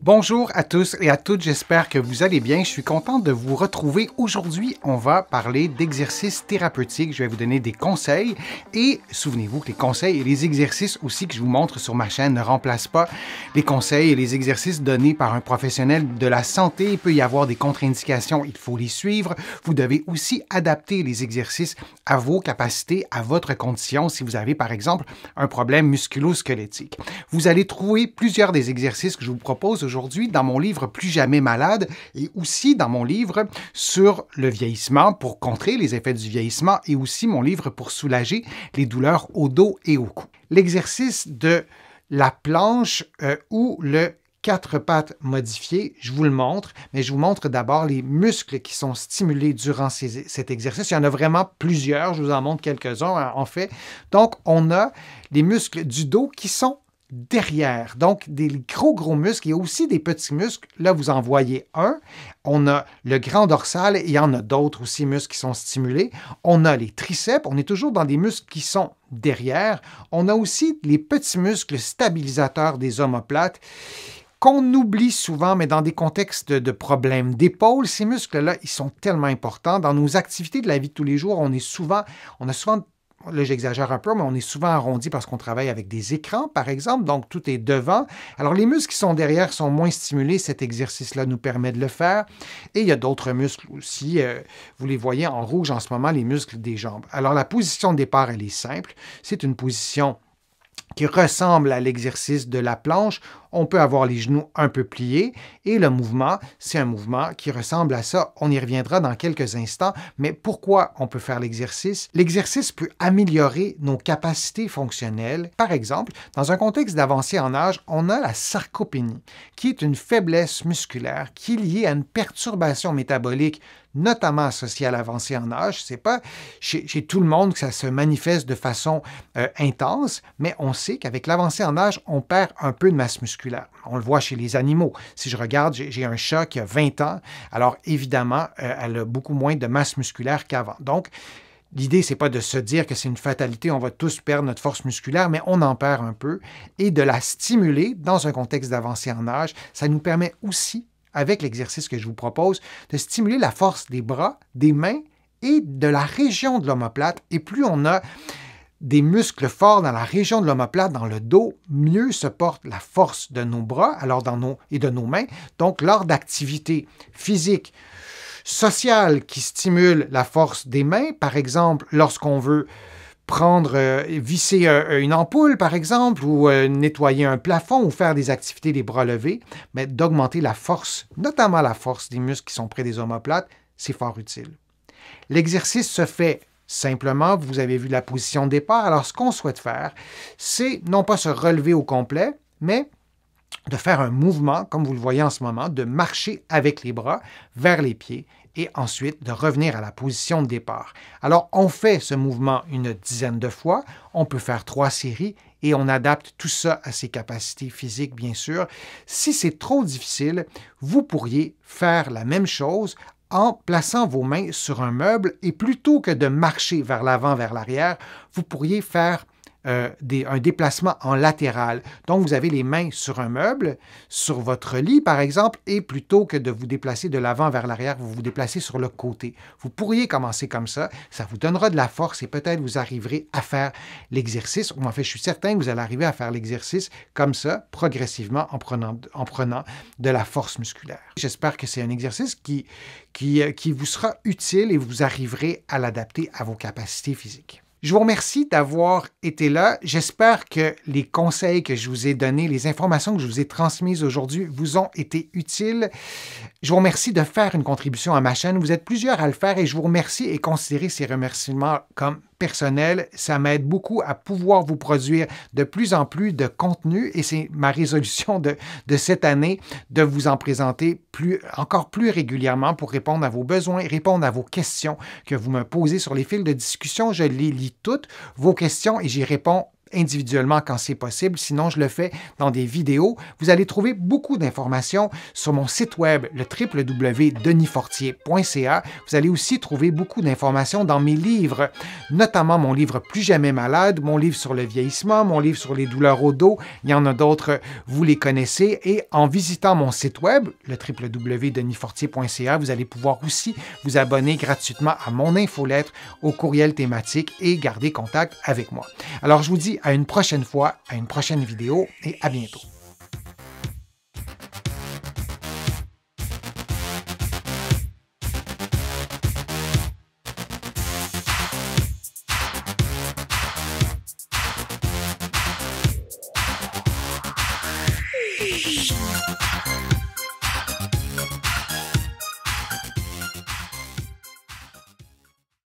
Bonjour à tous et à toutes, j'espère que vous allez bien. Je suis content de vous retrouver. Aujourd'hui, on va parler d'exercices thérapeutiques. Je vais vous donner des conseils et souvenez-vous que les conseils et les exercices aussi que je vous montre sur ma chaîne ne remplacent pas les conseils et les exercices donnés par un professionnel de la santé. Il peut y avoir des contre-indications, il faut les suivre. Vous devez aussi adapter les exercices à vos capacités, à votre condition. Si vous avez par exemple un problème musculo-squelettique, vous allez trouver plusieurs des exercices que je vous propose aujourd'hui dans mon livre Plus jamais malade et aussi dans mon livre sur le vieillissement pour contrer les effets du vieillissement et aussi mon livre pour soulager les douleurs au dos et au cou. L'exercice de la planche ou le quatre pattes modifiées, je vous le montre, mais je vous montre d'abord les muscles qui sont stimulés durant cet exercice. Il y en a vraiment plusieurs, je vous en montre quelques-uns en fait. Donc, on a les muscles du dos qui sont derrière. Donc, des gros muscles. Il y a aussi des petits muscles. Là, vous en voyez un. On a le grand dorsal et il y en a d'autres aussi muscles qui sont stimulés. On a les triceps. On est toujours dans des muscles qui sont derrière. On a aussi les petits muscles stabilisateurs des omoplates qu'on oublie souvent, mais dans des contextes de problèmes d'épaule. Ces muscles-là, ils sont tellement importants. Dans nos activités de la vie de tous les jours, on a souvent là, j'exagère un peu, mais on est souvent arrondi parce qu'on travaille avec des écrans, par exemple, donc tout est devant. Alors, les muscles qui sont derrière sont moins stimulés. Cet exercice-là nous permet de le faire. Et il y a d'autres muscles aussi. Vous les voyez en rouge en ce moment, les muscles des jambes. Alors, la position de départ, elle est simple. C'est une position qui ressemble à l'exercice de la planche. On peut avoir les genoux un peu pliés et le mouvement, c'est un mouvement qui ressemble à ça. On y reviendra dans quelques instants, mais pourquoi on peut faire l'exercice? L'exercice peut améliorer nos capacités fonctionnelles. Par exemple, dans un contexte d'avancée en âge, on a la sarcopénie, qui est une faiblesse musculaire qui est liée à une perturbation métabolique notamment associée à l'avancée en âge. Ce n'est pas chez tout le monde que ça se manifeste de façon intense, mais on sait qu'avec l'avancée en âge, on perd un peu de masse musculaire. On le voit chez les animaux. Si je regarde, j'ai un chat qui a 20 ans, alors évidemment, elle a beaucoup moins de masse musculaire qu'avant. Donc, l'idée, ce n'est pas de se dire que c'est une fatalité, on va tous perdre notre force musculaire, mais on en perd un peu. Et de la stimuler dans un contexte d'avancée en âge, ça nous permet aussi, avec l'exercice que je vous propose, de stimuler la force des bras, des mains et de la région de l'omoplate. Et plus on a des muscles forts dans la région de l'omoplate, dans le dos, mieux se porte la force de nos bras et de nos mains. Donc, lors d'activités physiques, sociales qui stimulent la force des mains, par exemple, lorsqu'on veut visser une ampoule, par exemple, ou nettoyer un plafond, ou faire des activités des bras levés, mais d'augmenter la force, notamment la force des muscles qui sont près des omoplates, c'est fort utile. L'exercice se fait simplement, vous avez vu la position de départ. Alors, ce qu'on souhaite faire, c'est non pas se relever au complet, mais de faire un mouvement, comme vous le voyez en ce moment, de marcher avec les bras vers les pieds et ensuite de revenir à la position de départ. Alors, on fait ce mouvement une dizaine de fois. On peut faire 3 séries et on adapte tout ça à ses capacités physiques, bien sûr. Si c'est trop difficile, vous pourriez faire la même chose en plaçant vos mains sur un meuble et plutôt que de marcher vers l'avant, vers l'arrière, vous pourriez faire un déplacement en latéral. Donc, vous avez les mains sur un meuble, sur votre lit, par exemple, et plutôt que de vous déplacer de l'avant vers l'arrière, vous vous déplacez sur le côté. Vous pourriez commencer comme ça vous donnera de la force et peut-être vous arriverez à faire l'exercice, ou en fait, je suis certain que vous allez arriver à faire l'exercice comme ça, progressivement, en prenant de la force musculaire. J'espère que c'est un exercice qui vous sera utile et vous arriverez à l'adapter à vos capacités physiques. Je vous remercie d'avoir été là. J'espère que les conseils que je vous ai donnés, les informations que je vous ai transmises aujourd'hui vous ont été utiles. Je vous remercie de faire une contribution à ma chaîne. Vous êtes plusieurs à le faire et je vous remercie et considérez ces remerciements comme personnels. Ça m'aide beaucoup à pouvoir vous produire de plus en plus de contenu et c'est ma résolution de cette année de vous en présenter encore plus régulièrement pour répondre à vos besoins, répondre à vos questions que vous me posez sur les fils de discussion. Je les lis toutes, vos questions, et j'y réponds individuellement quand c'est possible. Sinon, je le fais dans des vidéos. Vous allez trouver beaucoup d'informations sur mon site web, le www.denisfortier.ca. Vous allez aussi trouver beaucoup d'informations dans mes livres, notamment mon livre Plus jamais malade, mon livre sur le vieillissement, mon livre sur les douleurs au dos. Il y en a d'autres, vous les connaissez. Et en visitant mon site web, le www.denisfortier.ca, vous allez pouvoir aussi vous abonner gratuitement à mon infolettre, au courriel thématique et garder contact avec moi. Alors, je vous dis à une prochaine fois, à une prochaine vidéo et à bientôt.